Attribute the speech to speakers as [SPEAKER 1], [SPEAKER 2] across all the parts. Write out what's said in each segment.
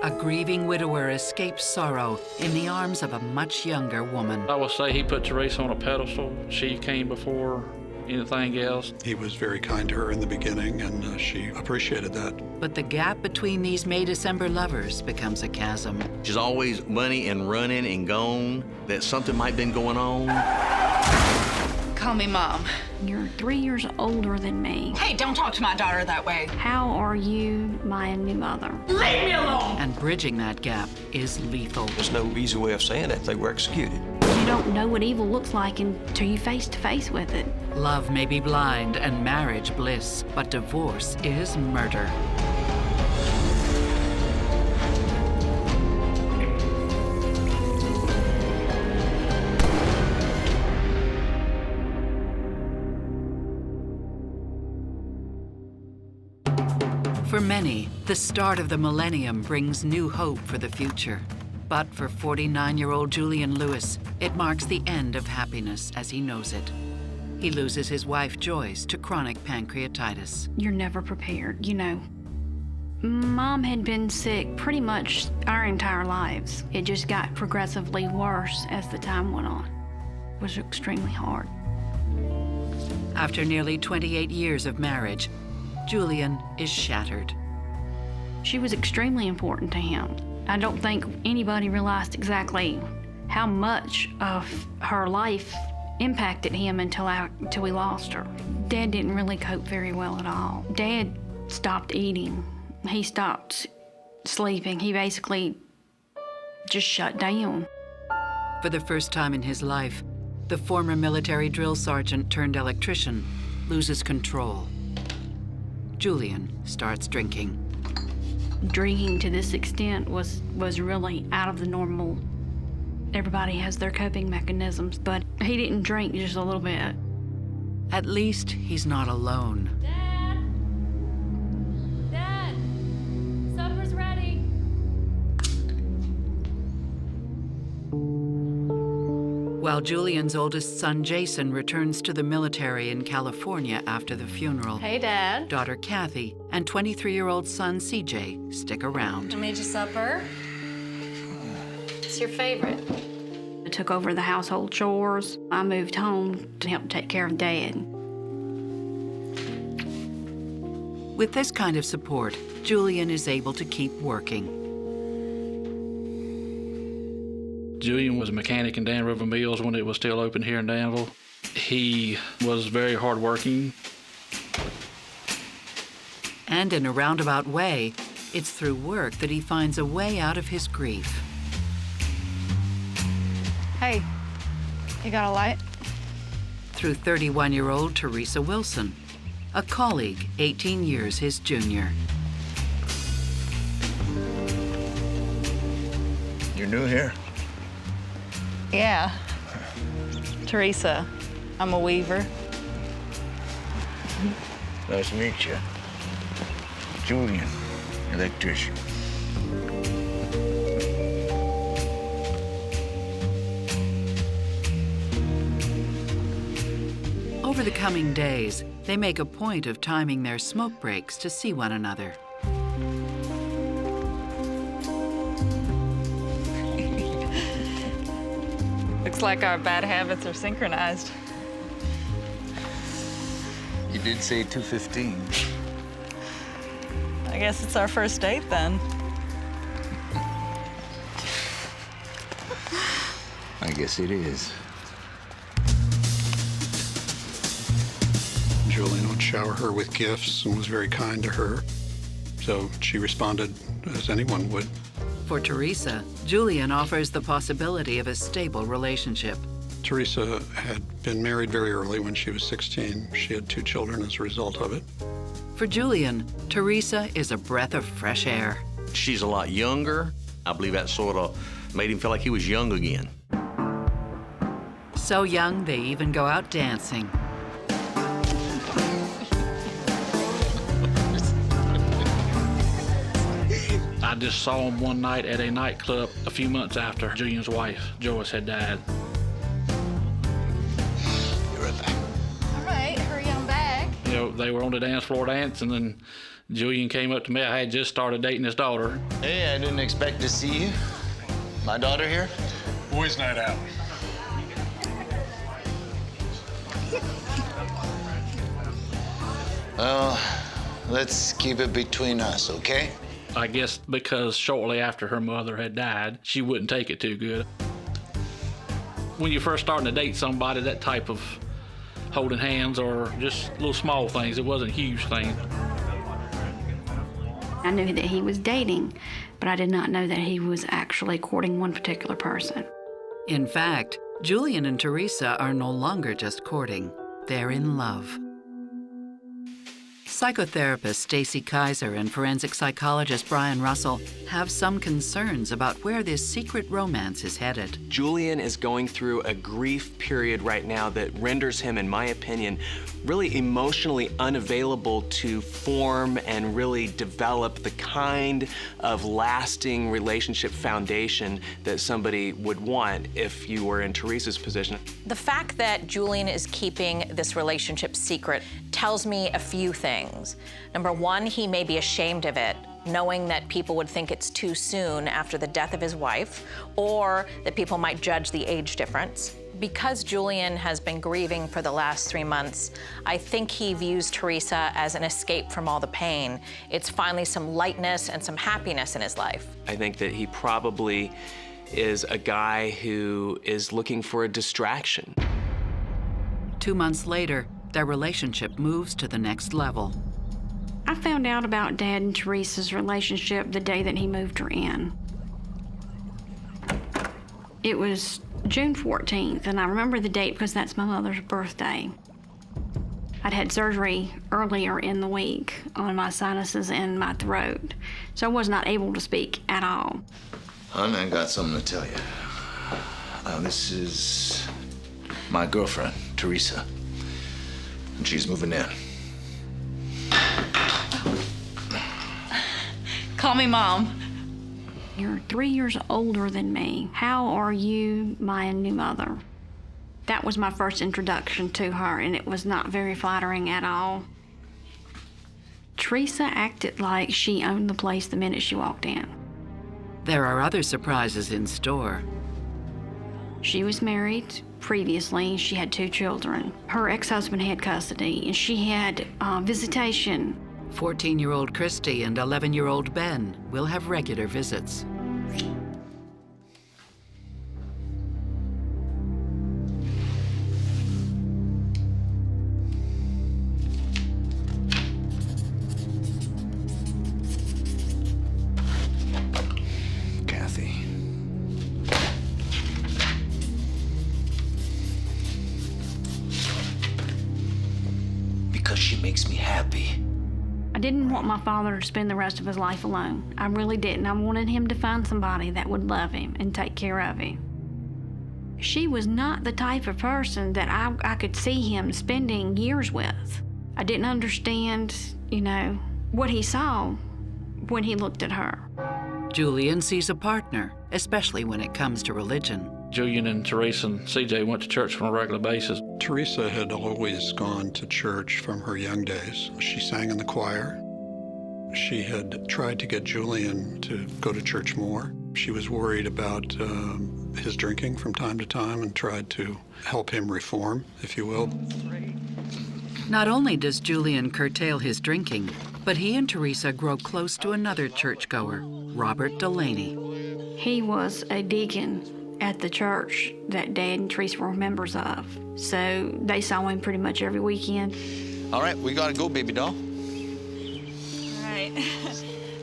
[SPEAKER 1] A grieving widower escapes sorrow in the arms of a much younger woman.
[SPEAKER 2] I would say he put Teresa on a pedestal. She came before anything else.
[SPEAKER 3] He was very kind to her in the beginning, and she appreciated that.
[SPEAKER 1] But the gap between these May December lovers becomes a chasm.
[SPEAKER 4] She's always running and running and gone, that something might have been going on.
[SPEAKER 5] Call me Mom.
[SPEAKER 6] You're 3 years older than me.
[SPEAKER 5] Hey, don't talk to my daughter that way.
[SPEAKER 6] How are you my new mother?
[SPEAKER 5] Leave me alone!
[SPEAKER 1] And bridging that gap is lethal.
[SPEAKER 7] There's no easy way of saying it. They were executed.
[SPEAKER 6] You don't know what evil looks like until you face to face with it.
[SPEAKER 1] Love may be blind and marriage bliss, but divorce is murder. For many, the start of the millennium brings new hope for the future. But for 49-year-old Julian Lewis, it marks the end of happiness as he knows it. He loses his wife, Joyce, to chronic pancreatitis.
[SPEAKER 6] You're never prepared, you know. Mom had been sick pretty much our entire lives. It just got progressively worse as the time went on. It was extremely hard.
[SPEAKER 1] After nearly 28 years of marriage, Julian is shattered.
[SPEAKER 6] She was extremely important to him. I don't think anybody realized exactly how much of her life impacted him until we lost her. Dad didn't really cope very well at all. Dad stopped eating. He stopped sleeping. He basically just shut down.
[SPEAKER 1] For the first time in his life, the former military drill sergeant turned electrician loses control. Julian starts drinking.
[SPEAKER 6] Drinking to this extent was really out of the normal. Everybody has their coping mechanisms, but he didn't drink just a little bit.
[SPEAKER 1] At least he's not alone.
[SPEAKER 8] Dad! Supper's ready.
[SPEAKER 1] While Julian's oldest son, Jason, returns to the military in California after the funeral.
[SPEAKER 8] Hey, Dad.
[SPEAKER 1] Daughter Kathy and 23-year-old son, CJ, stick around.
[SPEAKER 8] I made you supper. It's your favorite.
[SPEAKER 6] I took over the household chores. I moved home to help take care of Dad.
[SPEAKER 1] With this kind of support, Julian is able to keep working.
[SPEAKER 2] Julian was a mechanic in Dan River Mills when it was still open here in Danville. He was very hardworking.
[SPEAKER 1] And in a roundabout way, it's through work that he finds a way out of his grief.
[SPEAKER 8] Hey, you got a light?
[SPEAKER 1] Through 31-year-old Teresa Wilson, a colleague 18 years his junior.
[SPEAKER 9] You're new here?
[SPEAKER 8] Yeah. Teresa. I'm a weaver.
[SPEAKER 9] Nice to meet you. Julian, electrician.
[SPEAKER 1] Over the coming days, they make a point of timing their smoke breaks to see one another.
[SPEAKER 8] Looks like our bad habits are synchronized.
[SPEAKER 9] You did say 2:15.
[SPEAKER 8] I guess it's our first date then.
[SPEAKER 9] I guess it is.
[SPEAKER 3] Julian would shower her with gifts and was very kind to her. So she responded as anyone would.
[SPEAKER 1] For Teresa, Julian offers the possibility of a stable relationship.
[SPEAKER 3] Teresa had been married very early when she was 16. She had 2 children as a result of it.
[SPEAKER 1] For Julian, Teresa is a breath of fresh air.
[SPEAKER 4] She's a lot younger. I believe that sort of made him feel like he was young again.
[SPEAKER 1] So young, they even go out dancing.
[SPEAKER 2] I just saw him one night at a nightclub a few months after Julian's wife, Joyce, had died.
[SPEAKER 9] You're right back.
[SPEAKER 8] All right, hurry on back.
[SPEAKER 2] You know, They were on the dance floor dancing, and Julian came up to me. I had just started dating his daughter.
[SPEAKER 10] Hey, I didn't expect to see you. My daughter here?
[SPEAKER 11] Boys' night out.
[SPEAKER 10] Well, let's keep it between us, okay?
[SPEAKER 2] I guess because shortly after her mother had died, she wouldn't take it too good. When you're first starting to date somebody, that type of holding hands or just little small things, it wasn't huge things.
[SPEAKER 6] I knew that he was dating, but I did not know that he was actually courting one particular person.
[SPEAKER 1] In fact, Julian and Teresa are no longer just courting, they're in love. Psychotherapist Stacy Kaiser and forensic psychologist Brian Russell have some concerns about where this secret romance is headed.
[SPEAKER 12] Julian is going through a grief period right now that renders him, in my opinion, really emotionally unavailable to form and really develop the kind of lasting relationship foundation that somebody would want if you were in Teresa's position.
[SPEAKER 8] The fact that Julian is keeping this relationship secret tells me a few things. Number one, he may be ashamed of it, knowing that people would think it's too soon after the death of his wife, or that people might judge the age difference. Because Julian has been grieving for the last 3 months, I think he views Teresa as an escape from all the pain. It's finally some lightness and some happiness in his life.
[SPEAKER 12] I think that he probably is a guy who is looking for a distraction.
[SPEAKER 1] 2 months later, their relationship moves to the next level.
[SPEAKER 6] I found out about Dad and Teresa's relationship the day that he moved her in. It was June 14th, and I remember the date because that's my mother's birthday. I'd had surgery earlier in the week on my sinuses and my throat, so I was not able to speak at all.
[SPEAKER 9] Hon, I got something to tell you. This is my girlfriend, Teresa, and she's moving in.
[SPEAKER 5] Call me Mom.
[SPEAKER 6] You're 3 years older than me. How are you my new mother? That was my first introduction to her, and it was not very flattering at all. Teresa acted like she owned the place the minute she walked in.
[SPEAKER 1] There are other surprises in store.
[SPEAKER 6] She was married previously. She had 2 children. Her ex-husband had custody, and she had visitation.
[SPEAKER 1] 14-year-old Christy and 11-year-old Ben will have regular visits.
[SPEAKER 9] Kathy. Because she makes me happy.
[SPEAKER 6] I didn't want my father to spend the rest of his life alone. I really didn't. I wanted him to find somebody that would love him and take care of him. She was not the type of person that I could see him spending years with. I didn't understand, what he saw when he looked at her.
[SPEAKER 1] Julian sees a partner, especially when it comes to religion.
[SPEAKER 2] Julian and Teresa and CJ went to church on a regular basis.
[SPEAKER 3] Teresa had always gone to church from her young days. She sang in the choir. She had tried to get Julian to go to church more. She was worried about his drinking from time to time and tried to help him reform, if you will.
[SPEAKER 1] Not only does Julian curtail his drinking, but he and Teresa grow close to another churchgoer, Robert Delaney.
[SPEAKER 6] He was a deacon at the church that Dad and Teresa were members of. So they saw him pretty much every weekend.
[SPEAKER 10] All right, we gotta go, baby doll.
[SPEAKER 5] All right.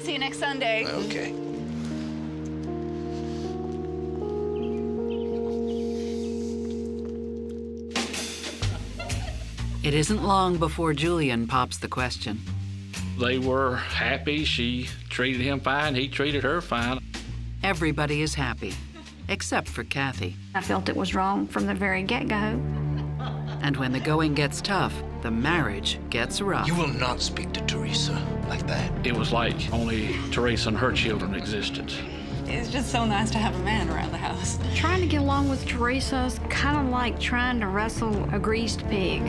[SPEAKER 5] See you next Sunday.
[SPEAKER 10] Okay.
[SPEAKER 1] It isn't long before Julian pops the question.
[SPEAKER 2] They were happy. She treated him fine. He treated her fine.
[SPEAKER 1] Everybody is happy, except for Kathy.
[SPEAKER 6] I felt it was wrong from the very get-go.
[SPEAKER 1] And when the going gets tough, the marriage gets rough.
[SPEAKER 9] You will not speak to Teresa like that.
[SPEAKER 2] It was like only Teresa and her children existed.
[SPEAKER 5] It's just so nice to have a man around the house.
[SPEAKER 6] Trying to get along with Teresa is kind of like trying to wrestle a greased pig.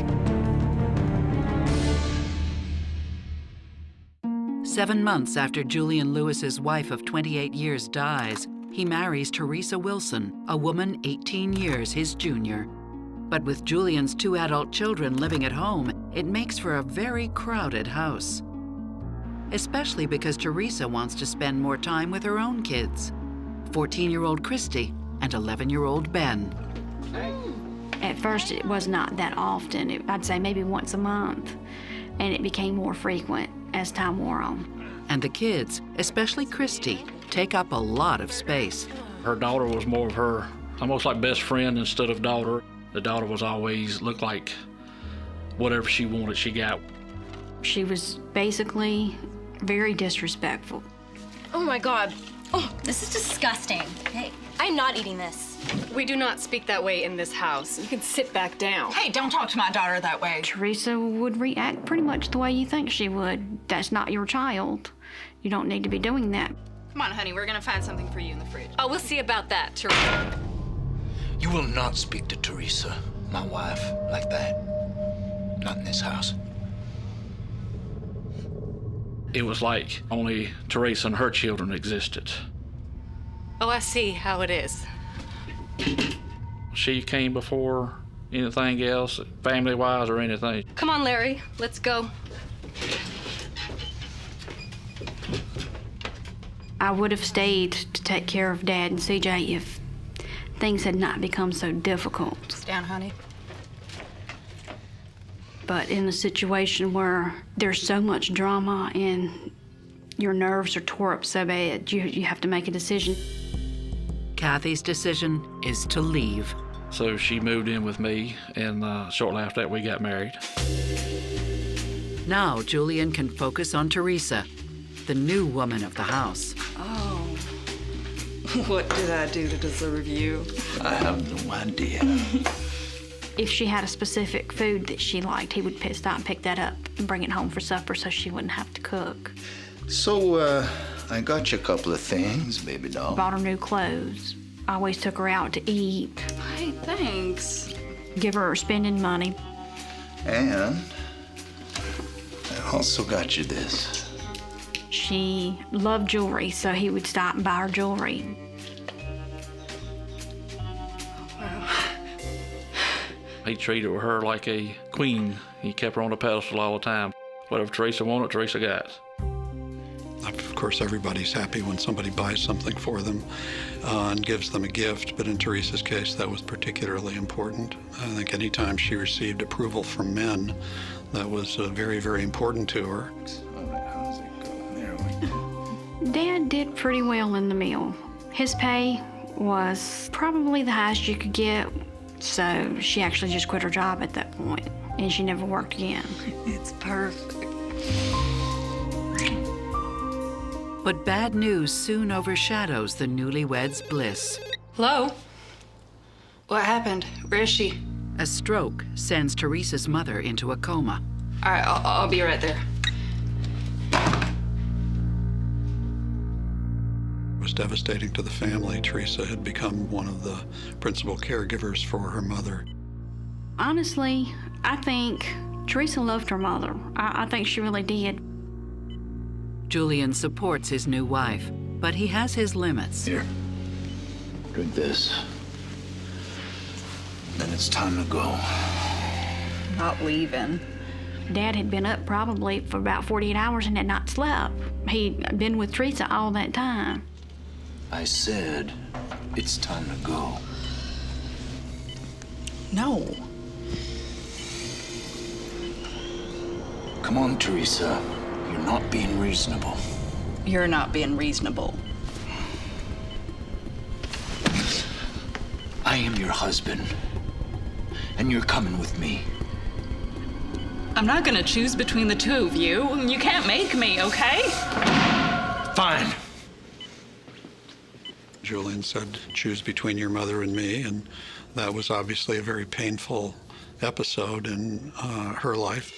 [SPEAKER 1] 7 months after Julian Lewis's wife of 28 years dies, he marries Teresa Wilson, a woman 18 years his junior. But with Julian's 2 adult children living at home, it makes for a very crowded house. Especially because Teresa wants to spend more time with her own kids, 14-year-old Christy and 11-year-old Ben.
[SPEAKER 6] At first, it was not that often. I'd say maybe once a month, and it became more frequent as time wore on.
[SPEAKER 1] And the kids, especially Christy, take up a lot of space.
[SPEAKER 2] Her daughter was more of her, almost like best friend instead of daughter. The daughter was always looked like whatever she wanted, she got.
[SPEAKER 6] She was basically very disrespectful.
[SPEAKER 5] Oh my God. Oh, this is disgusting. Hey, I'm not eating this.
[SPEAKER 11] We do not speak that way in this house. You can sit back down.
[SPEAKER 5] Hey, don't talk to my daughter that way.
[SPEAKER 6] Teresa would react pretty much the way you think she would. That's not your child. You don't need to be doing that.
[SPEAKER 5] Come on, honey, we're gonna find something for you in the fridge.
[SPEAKER 11] Oh, we'll see about that, Teresa.
[SPEAKER 9] You will not speak to Teresa, my wife, like that. Not in this house.
[SPEAKER 2] It was like only Teresa and her children existed.
[SPEAKER 11] Oh, I see how it is.
[SPEAKER 2] She came before anything else, family-wise or anything.
[SPEAKER 11] Come on, Larry, let's go.
[SPEAKER 6] I would have stayed to take care of Dad and CJ if things had not become so difficult.
[SPEAKER 5] Sit down, honey.
[SPEAKER 6] But in a situation where there's so much drama and your nerves are tore up so bad, you have to make a decision.
[SPEAKER 1] Kathy's decision is to leave.
[SPEAKER 2] So she moved in with me, and shortly after that, we got married.
[SPEAKER 1] Now Julian can focus on Teresa, the new woman of the house.
[SPEAKER 13] Oh, what did I do to deserve you?
[SPEAKER 9] I have no idea.
[SPEAKER 6] If she had a specific food that she liked, he would stop and pick that up and bring it home for supper so she wouldn't have to cook.
[SPEAKER 9] So, I got you a couple of things, baby doll.
[SPEAKER 6] Bought her new clothes. I always took her out to eat.
[SPEAKER 13] Hey, thanks.
[SPEAKER 6] Give her spending money.
[SPEAKER 9] And I also got you this.
[SPEAKER 6] She loved jewelry, so he would stop and buy her jewelry.
[SPEAKER 2] He treated her like a queen. He kept her on the pedestal all the time. Whatever Teresa wanted, Teresa got.
[SPEAKER 3] Of course, everybody's happy when somebody buys something for them and gives them a gift, but in Teresa's case, that was particularly important. I think anytime she received approval from men, that was very, very important to her.
[SPEAKER 6] Dad did pretty well in the mill. His pay was probably the highest you could get, so she actually just quit her job at that point, and she never worked again.
[SPEAKER 13] It's perfect.
[SPEAKER 1] But bad news soon overshadows the newlyweds' bliss.
[SPEAKER 13] Hello? What happened? Where is she?
[SPEAKER 1] A stroke sends Teresa's mother into a coma.
[SPEAKER 13] All right, I'll be right there.
[SPEAKER 3] It was devastating to the family. Teresa had become one of the principal caregivers for her mother.
[SPEAKER 6] Honestly, I think Teresa loved her mother. I think she really did.
[SPEAKER 1] Julian supports his new wife, but he has his limits.
[SPEAKER 9] Here, drink this. Then it's time to go.
[SPEAKER 13] Not leaving.
[SPEAKER 6] Dad had been up probably for about 48 hours and had not slept. He'd been with Teresa all that time.
[SPEAKER 9] I said, it's time to go.
[SPEAKER 13] No.
[SPEAKER 9] Come on, Teresa. You're not being reasonable.
[SPEAKER 13] You're not being reasonable.
[SPEAKER 9] I am your husband, and you're coming with me.
[SPEAKER 13] I'm not gonna choose between the two of you. You can't make me, okay?
[SPEAKER 9] Fine.
[SPEAKER 3] Julian said, choose between your mother and me, and that was obviously a very painful episode in her life.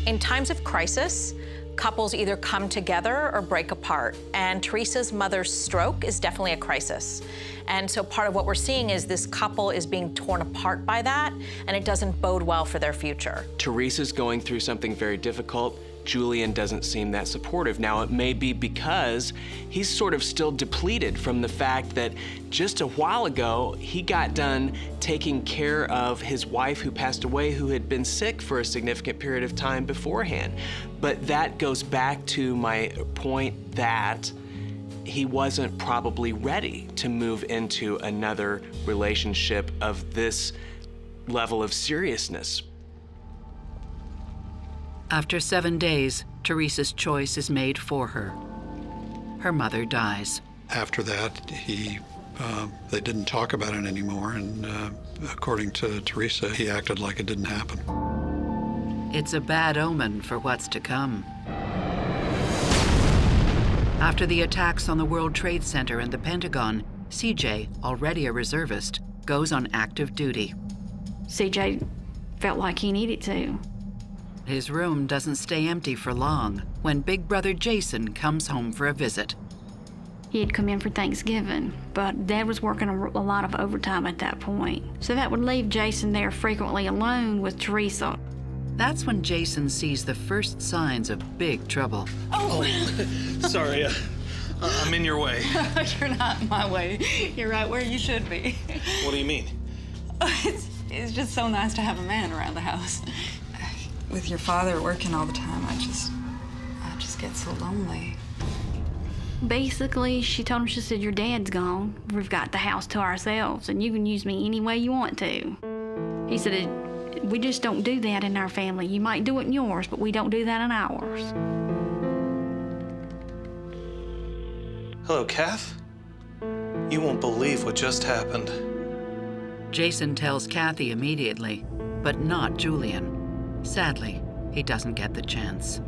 [SPEAKER 8] In times of crisis, couples either come together or break apart. And Teresa's mother's stroke is definitely a crisis. And so part of what we're seeing is this couple is being torn apart by that, and it doesn't bode well for their future.
[SPEAKER 12] Teresa's going through something very difficult. Julian doesn't seem that supportive. Now, it may be because he's sort of still depleted from the fact that just a while ago, he got done taking care of his wife who passed away, who had been sick for a significant period of time beforehand. But that goes back to my point that he wasn't probably ready to move into another relationship of this level of seriousness.
[SPEAKER 1] After 7 days, Teresa's choice is made for her. Her mother dies.
[SPEAKER 3] After that, they didn't talk about it anymore, and according to Teresa, he acted like it didn't happen.
[SPEAKER 1] It's a bad omen for what's to come. After the attacks on the World Trade Center and the Pentagon, CJ, already a reservist, goes on active duty.
[SPEAKER 6] CJ felt like he needed to.
[SPEAKER 1] His room doesn't stay empty for long when big brother Jason comes home for a visit.
[SPEAKER 6] He had come in for Thanksgiving, but Dad was working a lot of overtime at that point. So that would leave Jason there frequently alone with Teresa.
[SPEAKER 1] That's when Jason sees the first signs of big trouble.
[SPEAKER 14] Oh, sorry, I'm in your way.
[SPEAKER 13] You're not in my way. You're right where you should be.
[SPEAKER 14] What do you mean?
[SPEAKER 13] It's just so nice to have a man around the house. With your father working all the time, I just get so lonely.
[SPEAKER 6] Basically, she told him, she said, your dad's gone. We've got the house to ourselves, and you can use me any way you want to. He said, we just don't do that in our family. You might do it in yours, but we don't do that in ours.
[SPEAKER 14] Hello, Kath. You won't believe what just happened.
[SPEAKER 1] Jason tells Kathy immediately, but not Julian. Sadly, he doesn't get the chance.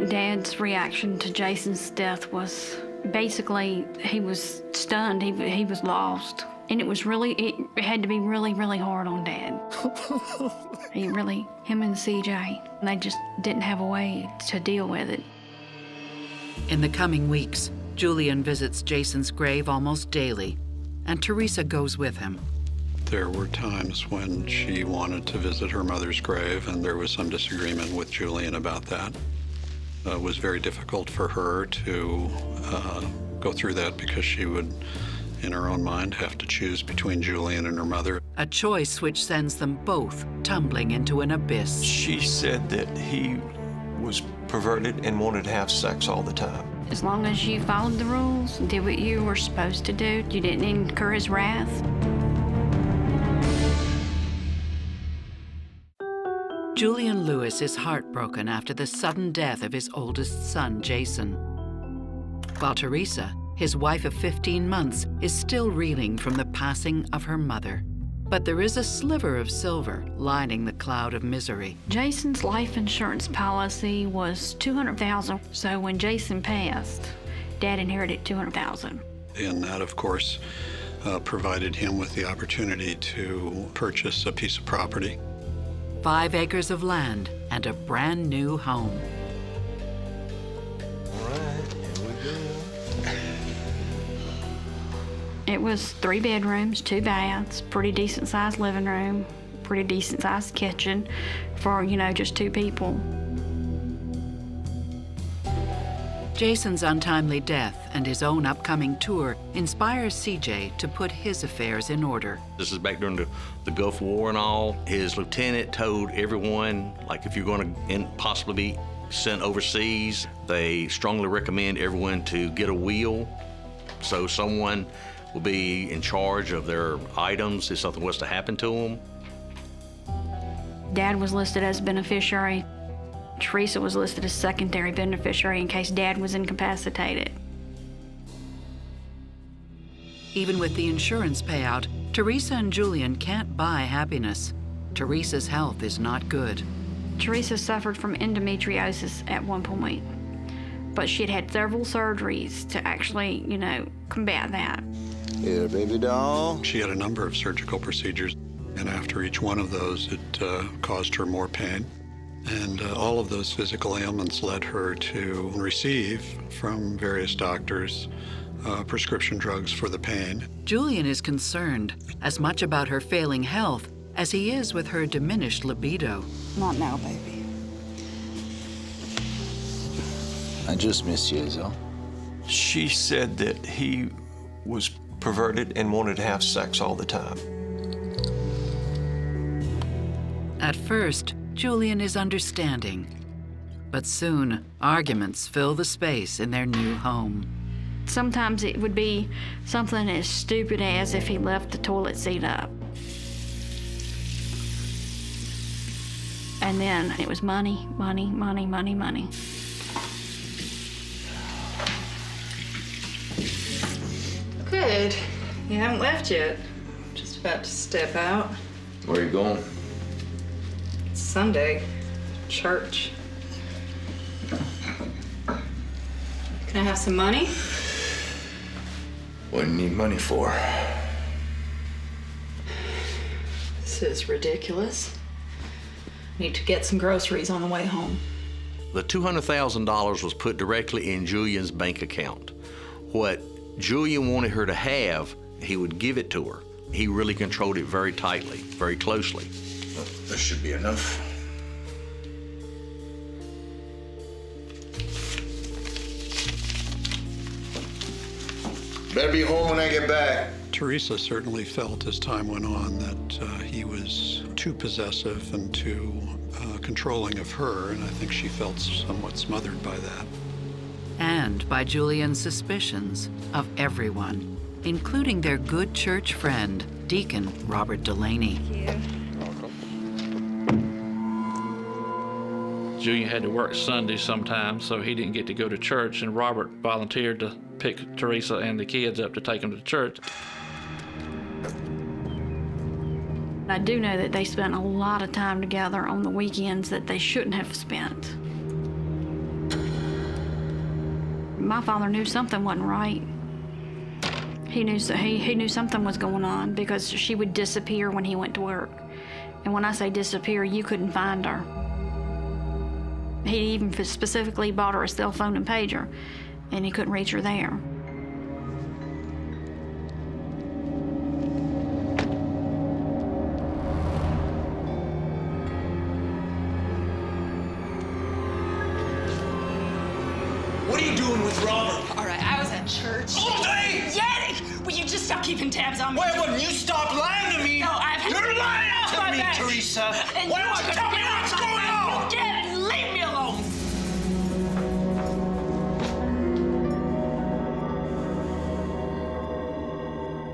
[SPEAKER 6] Dad's reaction to Jason's death was basically, he was stunned, he was lost. And it had to be really, really hard on Dad. Him and CJ, they just didn't have a way to deal with it.
[SPEAKER 1] In the coming weeks, Julian visits Jason's grave almost daily, and Teresa goes with him.
[SPEAKER 3] There were times when she wanted to visit her mother's grave, and there was some disagreement with Julian about that. It was very difficult for her to go through that because she would, in her own mind, have to choose between Julian and her mother.
[SPEAKER 1] A choice which sends them both tumbling into an abyss.
[SPEAKER 7] She said that he was perverted and wanted to have sex all the time.
[SPEAKER 6] As long as you followed the rules, did what you were supposed to do, you didn't incur his wrath.
[SPEAKER 1] Julian Lewis is heartbroken after the sudden death of his oldest son, Jason. While Teresa, his wife of 15 months, is still reeling from the passing of her mother. But there is a sliver of silver lining the cloud of misery.
[SPEAKER 6] Jason's life insurance policy was $200,000, so when Jason passed, Dad inherited $200,000.
[SPEAKER 3] And that, of course, provided him with the opportunity to purchase a piece of property.
[SPEAKER 1] 5 acres of land and a brand new home.
[SPEAKER 7] All right, here we go.
[SPEAKER 6] It was 3 bedrooms, 2 baths, pretty decent sized living room, pretty decent sized kitchen for, just 2 people.
[SPEAKER 1] Jason's untimely death and his own upcoming tour inspires CJ to put his affairs in order.
[SPEAKER 4] This is back during the Gulf War and all. His lieutenant told everyone, like, if you're going to possibly be sent overseas, they strongly recommend everyone to get a will, so someone will be in charge of their items if something was to happen to them.
[SPEAKER 6] Dad was listed as beneficiary. Teresa was listed as secondary beneficiary in case Dad was incapacitated.
[SPEAKER 1] Even with the insurance payout, Teresa and Julian can't buy happiness. Teresa's health is not good.
[SPEAKER 6] Teresa suffered from endometriosis at one point, but she had had several surgeries to actually, combat that.
[SPEAKER 10] Here, baby doll.
[SPEAKER 3] She had a number of surgical procedures, and after each one of those, it caused her more pain. And all of those physical ailments led her to receive from various doctors prescription drugs for the pain.
[SPEAKER 1] Julian is concerned as much about her failing health as he is with her diminished libido.
[SPEAKER 13] Not now, baby.
[SPEAKER 10] I just miss you, is all.
[SPEAKER 7] She said that he was perverted and wanted to have sex all the time.
[SPEAKER 1] At first, Julian is understanding, but soon arguments fill the space in their new home.
[SPEAKER 6] Sometimes it would be something as stupid as if he left the toilet seat up. And then it was money, money, money, money, money.
[SPEAKER 13] Good. You haven't left yet. Just about to step out.
[SPEAKER 9] Where are you going?
[SPEAKER 13] It's Sunday. Church. Can I have some money?
[SPEAKER 9] What do you need money for?
[SPEAKER 13] This is ridiculous. Need to get some groceries on the way home.
[SPEAKER 4] The $200,000 was put directly in Julian's bank account. What Julian wanted her to have, he would give it to her. He really controlled it very tightly, very closely.
[SPEAKER 9] Well, this should be enough. Better be home when I get back.
[SPEAKER 3] Teresa certainly felt as time went on that he was too possessive and too controlling of her, and I think she felt somewhat smothered by that.
[SPEAKER 1] And by Julian's suspicions of everyone, including their good church friend, Deacon Robert Delaney.
[SPEAKER 2] Julian had to work Sundays sometimes, so he didn't get to go to church, and Robert volunteered to pick Teresa and the kids up to take them to church.
[SPEAKER 6] I do know that they spent a lot of time together on the weekends that they shouldn't have spent. My father knew something wasn't right. He knew something was going on because she would disappear when he went to work. And when I say disappear, you couldn't find her. He even specifically bought her a cell phone and pager, and he couldn't reach her there.
[SPEAKER 15] What are you doing with Robert?
[SPEAKER 16] All right, I was at church.
[SPEAKER 15] All day?
[SPEAKER 16] Yeah! Will you just stop keeping tabs on me?
[SPEAKER 15] Why wouldn't you stop lying to me?
[SPEAKER 16] No, I've had
[SPEAKER 15] You're lying
[SPEAKER 16] off
[SPEAKER 15] to
[SPEAKER 16] my
[SPEAKER 15] me,
[SPEAKER 16] back.
[SPEAKER 15] Teresa.
[SPEAKER 16] And
[SPEAKER 15] Why
[SPEAKER 16] you
[SPEAKER 15] don't
[SPEAKER 16] are
[SPEAKER 15] you tell me what's going on?
[SPEAKER 16] Get leave me alone.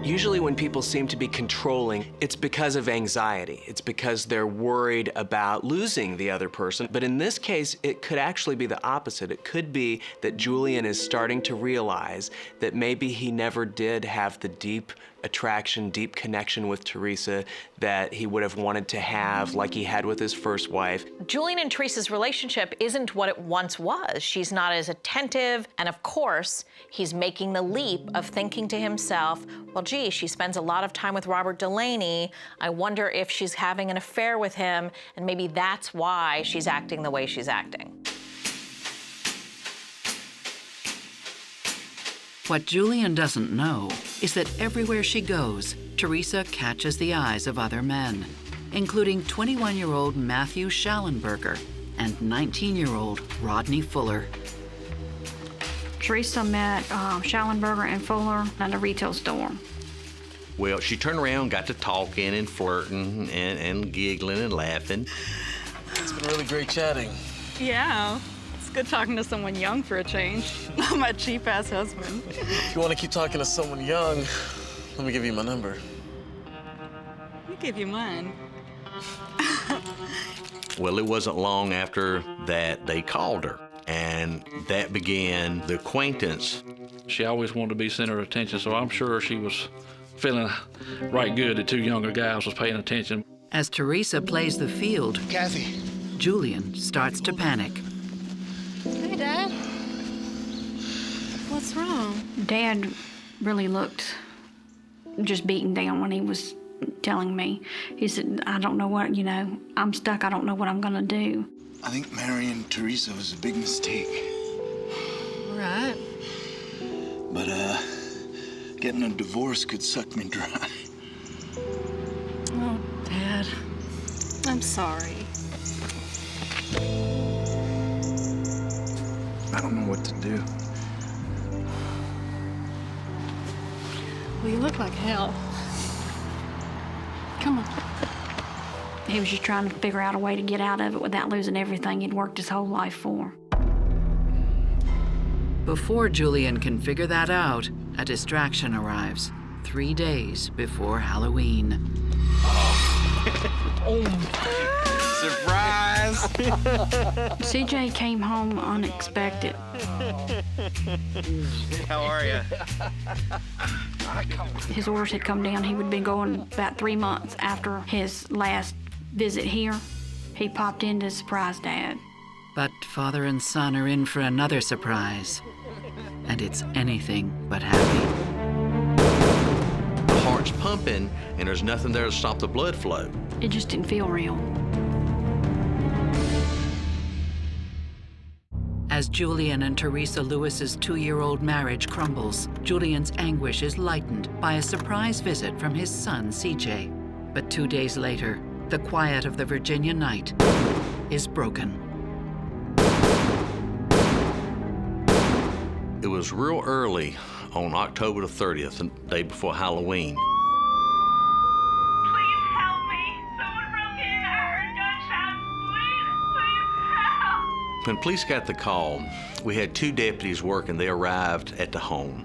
[SPEAKER 12] Usually when people seem to be controlling, it's because of anxiety. It's because they're worried about losing the other person. But in this case, it could actually be the opposite. It could be that Julian is starting to realize that maybe he never did have the deep attraction, deep connection with Teresa that he would have wanted to have like he had with his first wife.
[SPEAKER 8] Julian and Teresa's relationship isn't what it once was. She's not as attentive, and of course, he's making the leap of thinking to himself, well, gee, she spends a lot of time with Robert Delaney. I wonder if she's having an affair with him, and maybe that's why she's acting the way she's acting.
[SPEAKER 1] What Julian doesn't know is that everywhere she goes, Teresa catches the eyes of other men, including 21-year-old Matthew Schallenberger and 19-year-old Rodney Fuller.
[SPEAKER 6] Teresa met Schallenberger and Fuller at a retail store.
[SPEAKER 4] Well, she turned around, got to talking and flirting and giggling and laughing.
[SPEAKER 15] It's been really great chatting.
[SPEAKER 13] Yeah. It's good talking to someone young for a change. Not my cheap-ass husband.
[SPEAKER 15] If you want to keep talking to someone young, let me give you my number.
[SPEAKER 13] I'll give you mine.
[SPEAKER 4] Well, it wasn't long after that they called her, and that began the acquaintance.
[SPEAKER 2] She always wanted to be center of attention, so I'm sure she was feeling right good that two younger guys was paying attention.
[SPEAKER 1] As Teresa plays the field,
[SPEAKER 15] Kathy,
[SPEAKER 1] Julian starts to panic.
[SPEAKER 5] Hey, Dad. What's wrong?
[SPEAKER 6] Dad really looked just beaten down when he was telling me. He said, I don't know what, I'm stuck. I don't know what I'm going to do.
[SPEAKER 9] I think marrying Teresa was a big mistake.
[SPEAKER 16] Right.
[SPEAKER 9] But, getting a divorce could suck me dry.
[SPEAKER 16] Oh, Dad. I'm sorry.
[SPEAKER 9] I don't know what to do.
[SPEAKER 16] Well, you look like hell. Come on.
[SPEAKER 6] He was just trying to figure out a way to get out of it without losing everything he'd worked his whole life for.
[SPEAKER 1] Before Julian can figure that out, a distraction arrives 3 days before Halloween.
[SPEAKER 12] Surprise!
[SPEAKER 6] CJ came home unexpected.
[SPEAKER 12] How are you?
[SPEAKER 6] His orders had come down. He would be going about 3 months after his last visit here. He popped in to surprise Dad.
[SPEAKER 1] But father and son are in for another surprise. And it's anything but happy.
[SPEAKER 4] The heart's pumping, and there's nothing there to stop the blood flow.
[SPEAKER 6] It just didn't feel real.
[SPEAKER 1] As Julian and Teresa Lewis's 2-year-old marriage crumbles, Julian's anguish is lightened by a surprise visit from his son, CJ. But 2 days later, the quiet of the Virginia night is broken.
[SPEAKER 4] It was real early on October the 30th, the day before Halloween.
[SPEAKER 16] Please help me. Someone broke in. I heard gunshots. Please help.
[SPEAKER 4] When police got the call, we had 2 deputies working. They arrived at the home.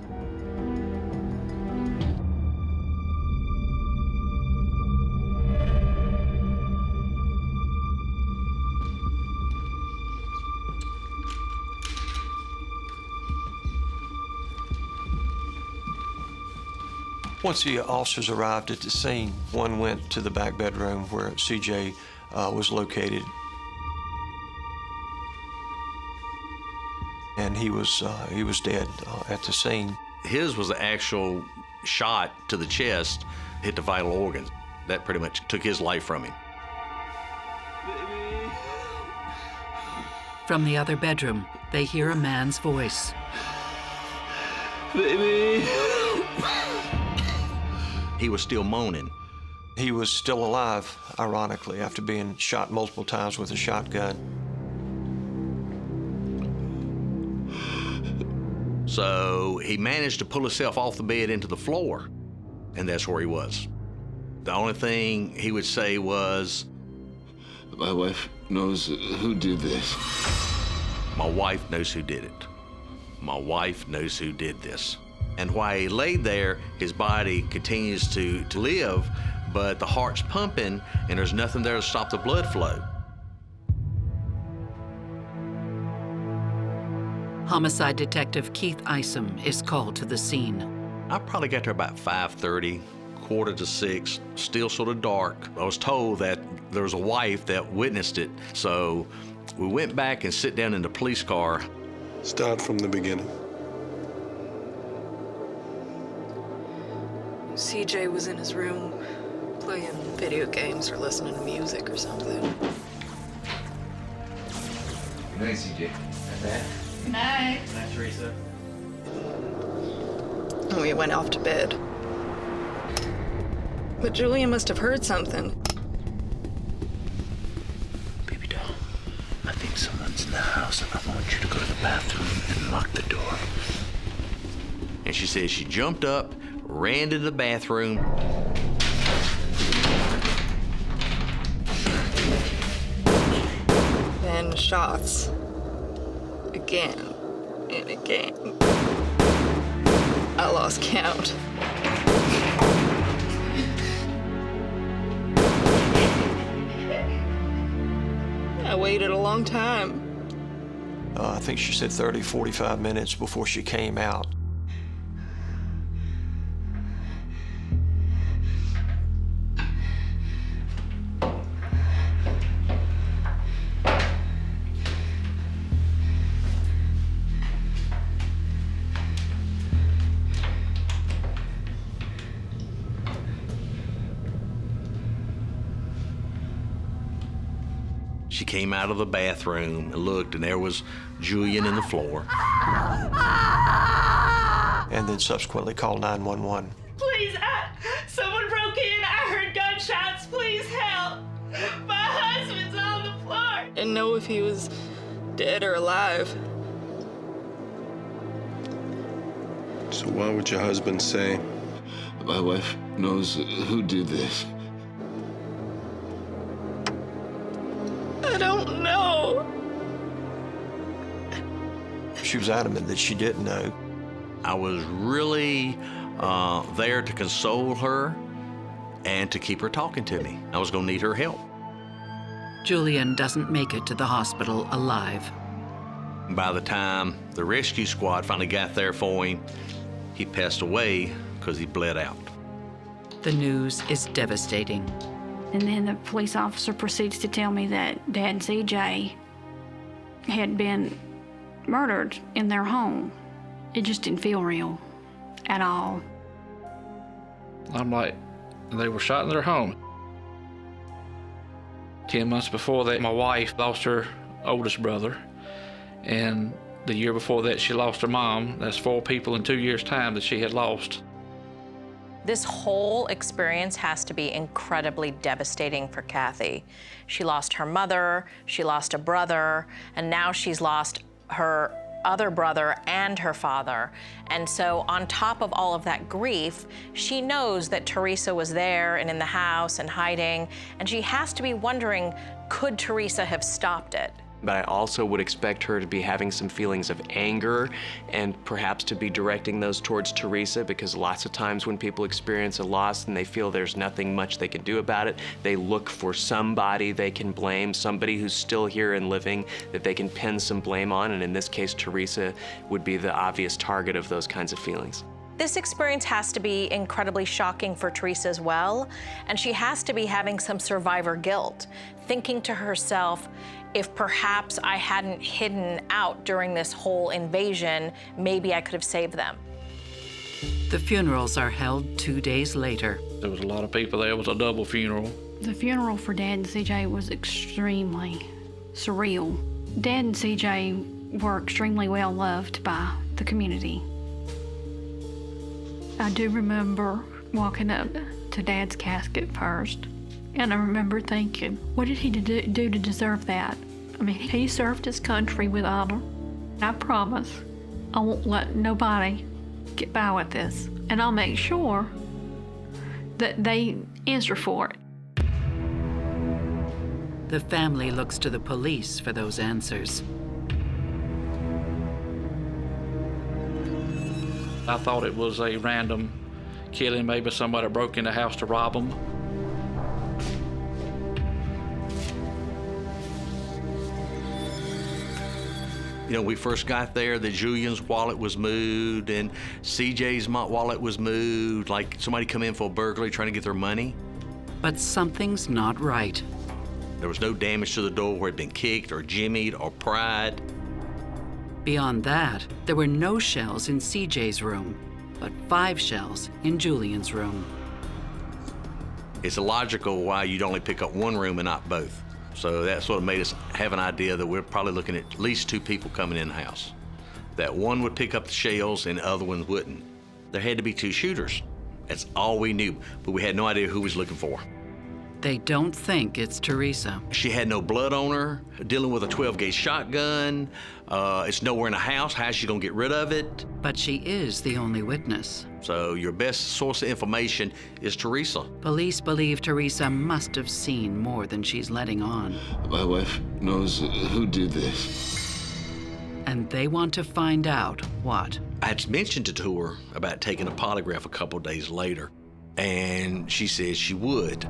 [SPEAKER 7] Once the officers arrived at the scene, one went to the back bedroom where CJ was located. And he was dead at the scene.
[SPEAKER 4] His was the actual shot to the chest, hit the vital organs. That pretty much took his life from him.
[SPEAKER 1] From the other bedroom, they hear a man's voice.
[SPEAKER 7] Baby!
[SPEAKER 4] He was still moaning.
[SPEAKER 7] He was still alive, ironically, after being shot multiple times with a shotgun.
[SPEAKER 4] So he managed to pull himself off the bed into the floor, and that's where he was. The only thing he would say was,
[SPEAKER 9] My wife knows who did this.
[SPEAKER 4] My wife knows who did it. My wife knows who did this. And while he laid there, his body continues to live, but the heart's pumping, and there's nothing there to stop the blood flow.
[SPEAKER 1] Homicide Detective Keith Isom is called to the scene.
[SPEAKER 4] I probably got there about 5:30, 5:45, still sort of dark. I was told that there was a wife that witnessed it, so we went back and sit down in the police car.
[SPEAKER 17] Start from the beginning.
[SPEAKER 13] CJ was in his room playing video games or listening to music or something.
[SPEAKER 9] Good night, CJ.
[SPEAKER 11] Good night.
[SPEAKER 12] Good night, Teresa.
[SPEAKER 13] We went off to bed. But Julian must have heard something.
[SPEAKER 9] Baby doll, I think someone's in the house, and I want you to go to the bathroom and lock the door.
[SPEAKER 4] And she says she jumped up, ran to the bathroom.
[SPEAKER 13] Then shots. Again and again. I lost count. I waited a long time.
[SPEAKER 7] I think she said 30, 45 minutes before she came out.
[SPEAKER 4] She came out of the bathroom and looked, and there was Julian in the floor.
[SPEAKER 7] And then subsequently called 911.
[SPEAKER 16] Please, someone broke in. I heard gunshots. Please help. My husband's on the floor.
[SPEAKER 13] And know if he was dead or alive.
[SPEAKER 17] So why would your husband say?
[SPEAKER 9] My wife knows who did this.
[SPEAKER 13] I don't know.
[SPEAKER 7] She was adamant that she didn't know.
[SPEAKER 4] I was really there to console her and to keep her talking to me. I was going to need her help.
[SPEAKER 1] Julian doesn't make it to the hospital alive.
[SPEAKER 4] By the time the rescue squad finally got there for him, he passed away because he bled out.
[SPEAKER 1] The news is devastating.
[SPEAKER 6] And then the police officer proceeds to tell me that Dad and CJ had been murdered in their home. It just didn't feel real at all.
[SPEAKER 2] I'm like, they were shot in their home. 10 months before that, my wife lost her oldest brother. And the year before that, she lost her mom. That's 4 people in 2 years' time that she had lost.
[SPEAKER 8] This whole experience has to be incredibly devastating for Kathy. She lost her mother, she lost a brother, and now she's lost her other brother and her father. And so on top of all of that grief, she knows that Teresa was there and in the house and hiding, and she has to be wondering, could Teresa have stopped it?
[SPEAKER 12] But I also would expect her to be having some feelings of anger and perhaps to be directing those towards Teresa, because lots of times when people experience a loss and they feel there's nothing much they can do about it, they look for somebody they can blame, somebody who's still here and living that they can pin some blame on. And in this case, Teresa would be the obvious target of those kinds of feelings.
[SPEAKER 8] This experience has to be incredibly shocking for Teresa as well, and she has to be having some survivor guilt, thinking to herself, if perhaps I hadn't hidden out during this whole invasion, maybe I could have saved them.
[SPEAKER 1] The funerals are held 2 days later.
[SPEAKER 2] There was a lot of people there. It was a double funeral.
[SPEAKER 6] The funeral for Dad and CJ was extremely surreal. Dad and CJ were extremely well loved by the community. I do remember walking up to Dad's casket first, and I remember thinking, what did he do to deserve that? I mean, he served his country with honor. I promise I won't let nobody get by with this, and I'll make sure that they answer for it.
[SPEAKER 1] The family looks to the police for those answers.
[SPEAKER 2] I thought it was a random killing. Maybe somebody broke in the house to rob them.
[SPEAKER 4] You know, we first got there, that Julian's wallet was moved and CJ's wallet was moved, like somebody come in for a burglary trying to get their money.
[SPEAKER 1] But something's not right.
[SPEAKER 4] There was no damage to the door where it had been kicked or jimmied or pried.
[SPEAKER 1] Beyond that, there were no shells in CJ's room, but 5 shells in Julian's room.
[SPEAKER 4] It's illogical why you'd only pick up one room and not both. So that sort of made us have an idea that we're probably looking at least 2 people coming in the house. That one would pick up the shells and the other one wouldn't. There had to be 2 shooters. That's all we knew, but we had no idea who we was looking for.
[SPEAKER 1] They don't think it's Teresa.
[SPEAKER 4] She had no blood on her, dealing with a 12-gauge shotgun. It's nowhere in the house. How's she gonna get rid of it?
[SPEAKER 1] But she is the only witness.
[SPEAKER 4] So your best source of information is Teresa.
[SPEAKER 1] Police believe Teresa must have seen more than she's letting on.
[SPEAKER 9] My wife knows who did this.
[SPEAKER 1] And they want to find out what.
[SPEAKER 4] I had mentioned it to her about taking a polygraph a couple days later, and she said she would.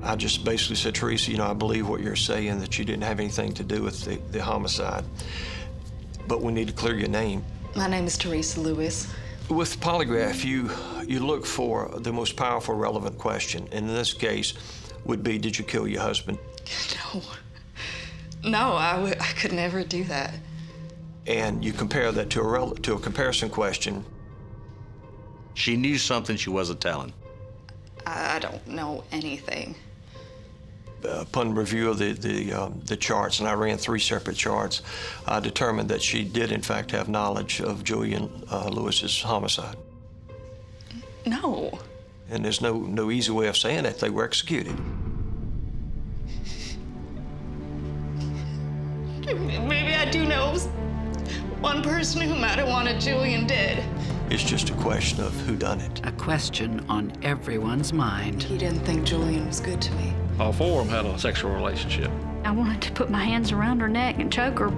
[SPEAKER 7] I just basically said, Teresa, you know, I believe what you're saying, that you didn't have anything to do with the homicide, but we need to clear your name.
[SPEAKER 13] My name is Teresa Lewis.
[SPEAKER 7] With polygraph, you look for the most powerful, relevant question. And in this case, would be, did you kill your husband?
[SPEAKER 13] No, I could never do that.
[SPEAKER 7] And you compare that to a comparison question.
[SPEAKER 4] She knew something she wasn't telling.
[SPEAKER 13] I don't know anything.
[SPEAKER 7] Upon review of the charts, and I ran 3 separate charts, I determined that she did in fact have knowledge of Julian Lewis's homicide.
[SPEAKER 13] No.
[SPEAKER 7] And there's no easy way of saying it. They were executed.
[SPEAKER 16] Maybe I do know one person who might have wanted Julian dead.
[SPEAKER 7] It's just a question of who done it.
[SPEAKER 1] A question on everyone's mind.
[SPEAKER 13] He didn't think Julian was good to me.
[SPEAKER 2] All 4 of them had a sexual relationship.
[SPEAKER 6] I wanted to put my hands around her neck and choke her.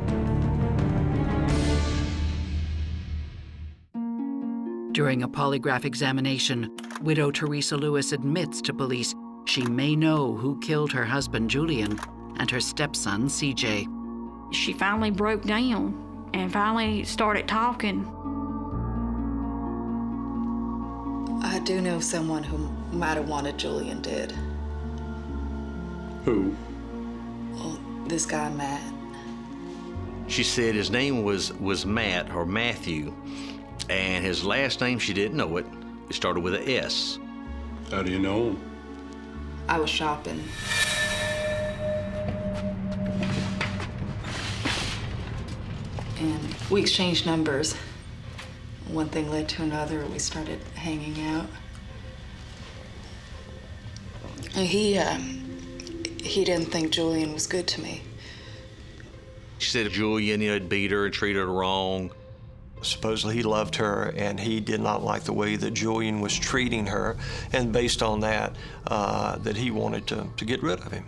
[SPEAKER 1] During a polygraph examination, widow Teresa Lewis admits to police she may know who killed her husband Julian and her stepson CJ.
[SPEAKER 6] She finally broke down and finally started talking.
[SPEAKER 13] I do know someone who might have wanted Julian dead.
[SPEAKER 17] Who?
[SPEAKER 13] Well, this guy, Matt.
[SPEAKER 4] She said his name was Matt, or Matthew, and his last name, she didn't know it. It started with a S.
[SPEAKER 17] How do you know him?
[SPEAKER 13] I was shopping. And we exchanged numbers. One thing led to another. We started hanging out. And he didn't think Julian was good to me.
[SPEAKER 4] She said Julian, had beat her and treated her wrong.
[SPEAKER 7] Supposedly he loved her, and he did not like the way that Julian was treating her, and based on that, that he wanted to get rid of him.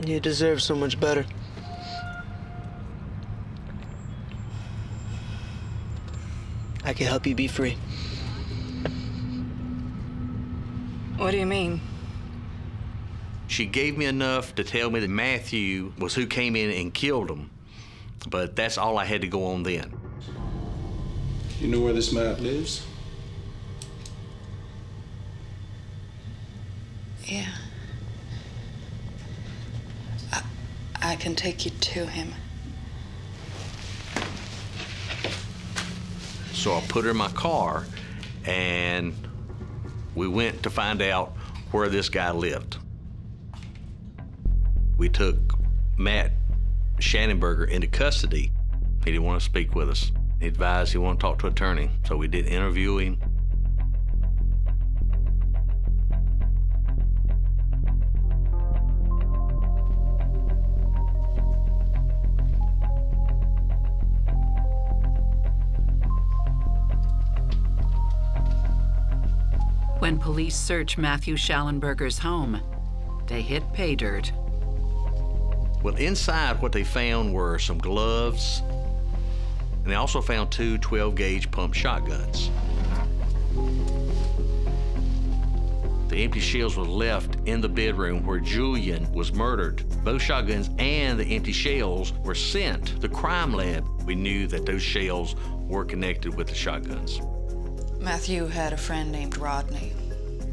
[SPEAKER 15] You deserve so much better. I can help you be free.
[SPEAKER 13] What do you mean?
[SPEAKER 4] She gave me enough to tell me that Matthew was who came in and killed him, but that's all I had to go on then.
[SPEAKER 17] You know where this Matt lives?
[SPEAKER 13] Yeah. I can take you to him.
[SPEAKER 4] So I put her in my car, and we went to find out where this guy lived. We took Matt Shannenberger into custody. He didn't want to speak with us. He advised he wanted to talk to an attorney, so we did interview him.
[SPEAKER 1] When police search Matthew Schallenberger's home, they hit pay dirt.
[SPEAKER 4] Well, inside what they found were some gloves, and they also found 2 12-gauge pump shotguns. The empty shells were left in the bedroom where Julian was murdered. Both shotguns and the empty shells were sent to the crime lab. We knew that those shells were connected with the shotguns.
[SPEAKER 13] Matthew had a friend named Rodney.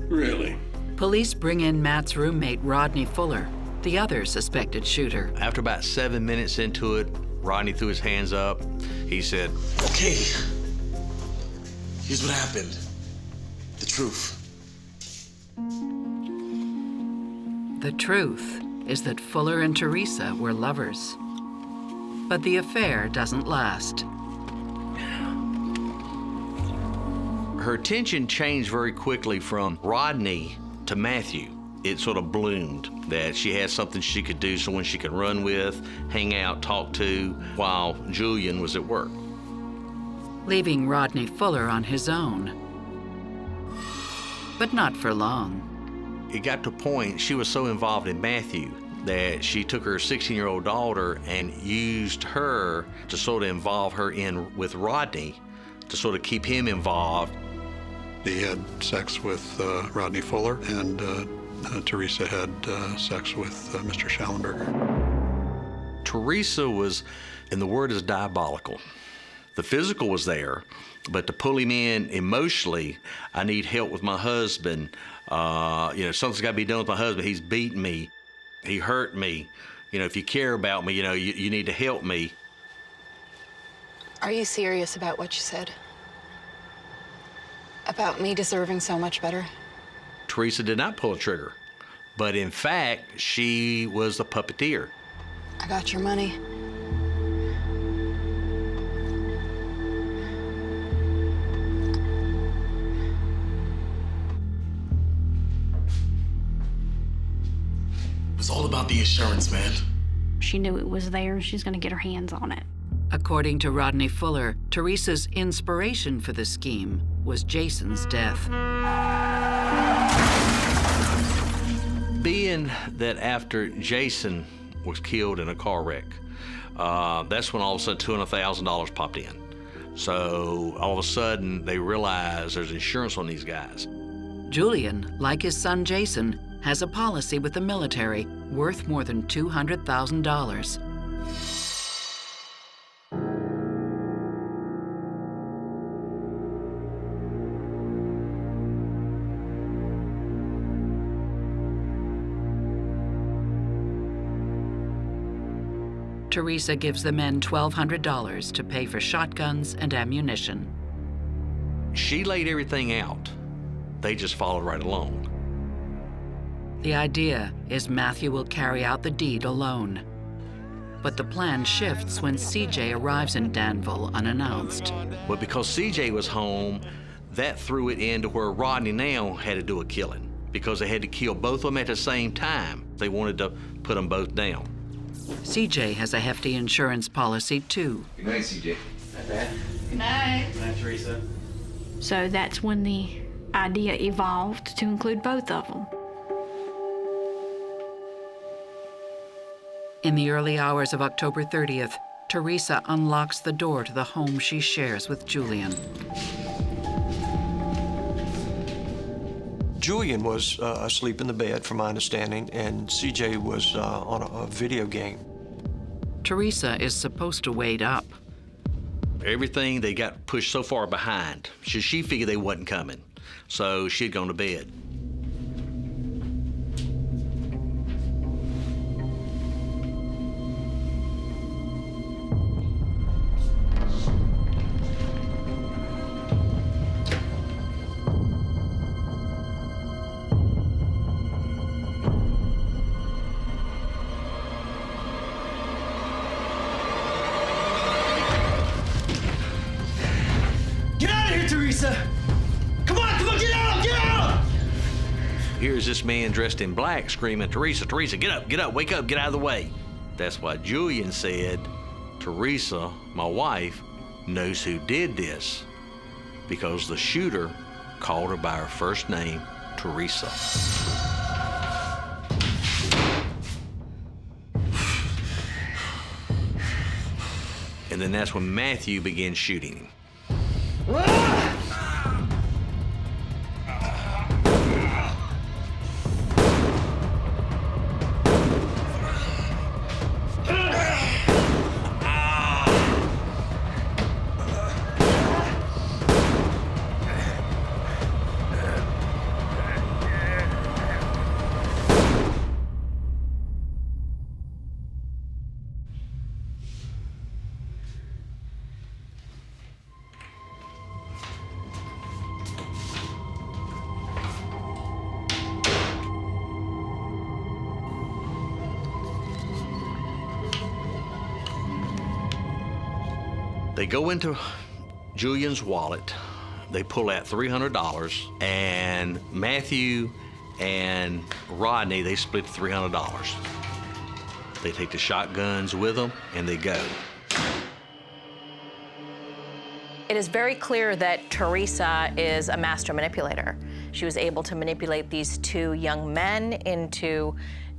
[SPEAKER 17] Really?
[SPEAKER 1] Police bring in Matt's roommate, Rodney Fuller, the other suspected shooter.
[SPEAKER 4] After about 7 minutes into it, Rodney threw his hands up. He said,
[SPEAKER 15] "Okay, here's what happened. The truth."
[SPEAKER 1] The truth is that Fuller and Teresa were lovers. But the affair doesn't last.
[SPEAKER 4] Her attention changed very quickly from Rodney to Matthew. It sort of bloomed that she had something she could do, someone she could run with, hang out, talk to, while Julian was at work.
[SPEAKER 1] Leaving Rodney Fuller on his own. But not for long.
[SPEAKER 4] It got to a point she was so involved in Matthew that she took her 16-year-old daughter and used her to sort of involve her in with Rodney, to sort of keep him involved.
[SPEAKER 3] He had sex with Rodney Fuller, and Teresa had sex with Mr. Schallenberger.
[SPEAKER 4] Teresa was, and the word is diabolical. The physical was there, but to pull him in emotionally, I need help with my husband. Something's got to be done with my husband. He's beaten me. He hurt me. If you care about me, you need to help me.
[SPEAKER 13] Are you serious about what you said? About me deserving so much better?
[SPEAKER 4] Teresa did not pull a trigger, But in fact, she was the puppeteer.
[SPEAKER 13] I got your money.
[SPEAKER 15] It was all about the insurance, man.
[SPEAKER 6] She knew it was there and she's gonna get her hands on it.
[SPEAKER 1] According to Rodney Fuller, Teresa's inspiration for the scheme was Jason's death.
[SPEAKER 4] Being that after Jason was killed in a car wreck, that's when all of a sudden $200,000 popped in. So all of a sudden they realized there's insurance on these guys.
[SPEAKER 1] Julian, like his son Jason, has a policy with the military worth more than $200,000. Teresa gives the men $1,200 to pay for shotguns and ammunition.
[SPEAKER 4] She laid everything out. They just followed right along.
[SPEAKER 1] The idea is Matthew will carry out the deed alone. But the plan shifts when CJ arrives in Danville unannounced.
[SPEAKER 4] But because CJ was home, that threw it into where Rodney now had to do a killing because they had to kill both of them at the same time. They wanted to put them both down.
[SPEAKER 1] CJ has a hefty insurance policy too.
[SPEAKER 9] Good night, CJ.
[SPEAKER 15] Not bad.
[SPEAKER 11] Good night.
[SPEAKER 15] Good night, Teresa.
[SPEAKER 6] So that's when the idea evolved to include both of them.
[SPEAKER 1] In the early hours of October 30th, Teresa unlocks the door to the home she shares with Julian.
[SPEAKER 7] Julian was asleep in the bed, from my understanding, and CJ was on a video game.
[SPEAKER 1] Teresa is supposed to wait up.
[SPEAKER 4] Everything, they got pushed so far behind. She figured they wasn't coming, so she'd gone to bed. Here's this man dressed in black screaming, Teresa, Teresa, get up, wake up, get out of the way. That's why Julian said, Teresa, my wife, knows who did this because the shooter called her by her first name, Teresa. And then that's when Matthew began shooting him. They go into Julian's wallet, they pull out $300, and Matthew and Rodney, they split $300. They take the shotguns with them, and they go.
[SPEAKER 8] It is very clear that Teresa is a master manipulator. She was able to manipulate these two young men into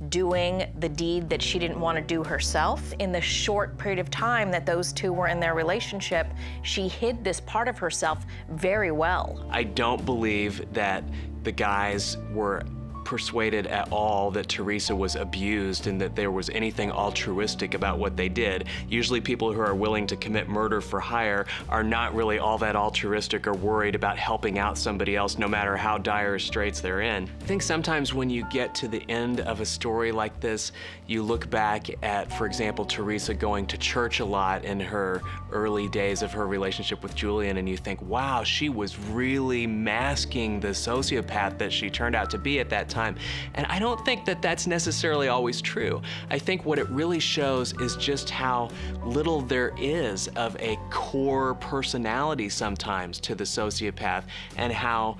[SPEAKER 8] doing the deed that she didn't want to do herself. In the short period of time that those two were in their relationship, she hid this part of herself very well.
[SPEAKER 12] I don't believe that the guys were persuaded at all that Teresa was abused and that there was anything altruistic about what they did. Usually people who are willing to commit murder for hire are not really all that altruistic or worried about helping out somebody else no matter how dire straits they're in. I think sometimes when you get to the end of a story like this, you look back at, for example, Teresa going to church a lot in her early days of her relationship with Julian, and you think, wow, she was really masking the sociopath that she turned out to be at that time. And I don't think that that's necessarily always true. I think what it really shows is just how little there is of a core personality sometimes to the sociopath, and how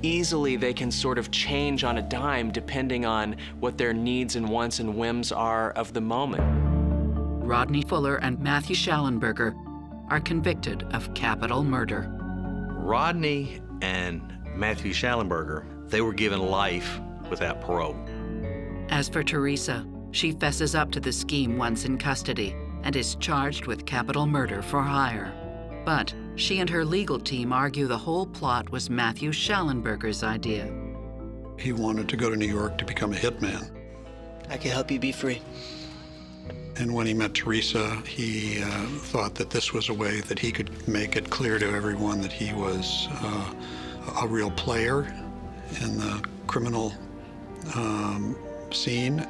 [SPEAKER 12] easily they can sort of change on a dime depending on what their needs and wants and whims are of the moment.
[SPEAKER 1] Rodney Fuller and Matthew Schallenberger are convicted of capital murder.
[SPEAKER 4] Rodney and Matthew Schallenberger, they were given life without parole.
[SPEAKER 1] As for Teresa, she fesses up to the scheme once in custody and is charged with capital murder for hire. But she and her legal team argue the whole plot was Matthew Schallenberger's idea.
[SPEAKER 3] He wanted to go to New York to become a hitman.
[SPEAKER 18] I can help you be free.
[SPEAKER 3] And when he met Teresa, he thought that this was a way that he could make it clear to everyone that he was a real player in the criminal scene.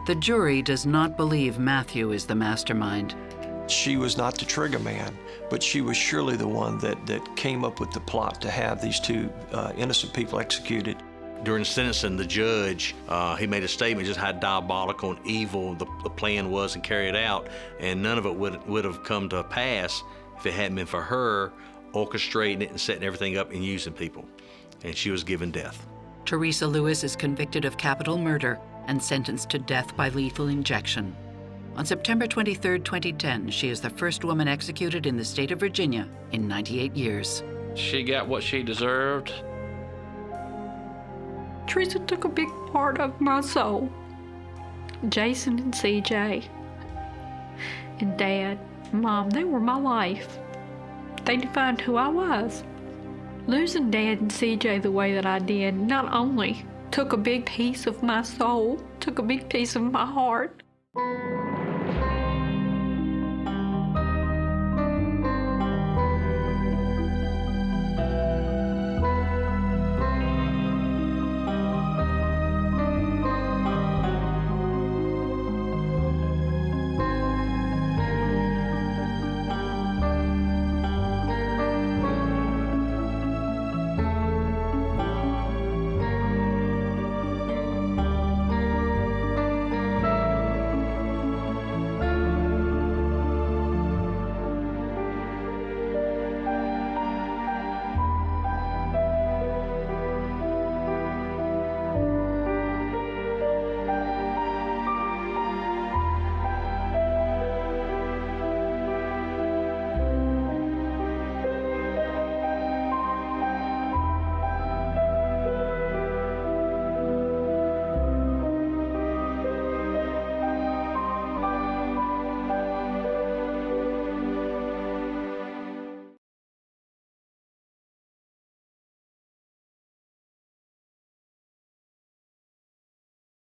[SPEAKER 1] The jury does not believe Matthew is the mastermind.
[SPEAKER 7] She was not the trigger man, but she was surely the one that came up with the plot to have these two innocent people executed.
[SPEAKER 4] During sentencing, the judge, he made a statement just how diabolical and evil the plan was and carried out, and none of it would have come to pass if it hadn't been for her orchestrating it and setting everything up and using people. And she was given death.
[SPEAKER 1] Teresa Lewis is convicted of capital murder and sentenced to death by lethal injection. On September 23, 2010, she is the first woman executed in the state of Virginia in 98 years.
[SPEAKER 2] She got what she deserved.
[SPEAKER 6] Teresa took a big part of my soul. Jason and CJ and Dad, Mom, they were my life. They defined who I was. Losing Dad and CJ the way that I did not only took a big piece of my soul, took a big piece of my heart.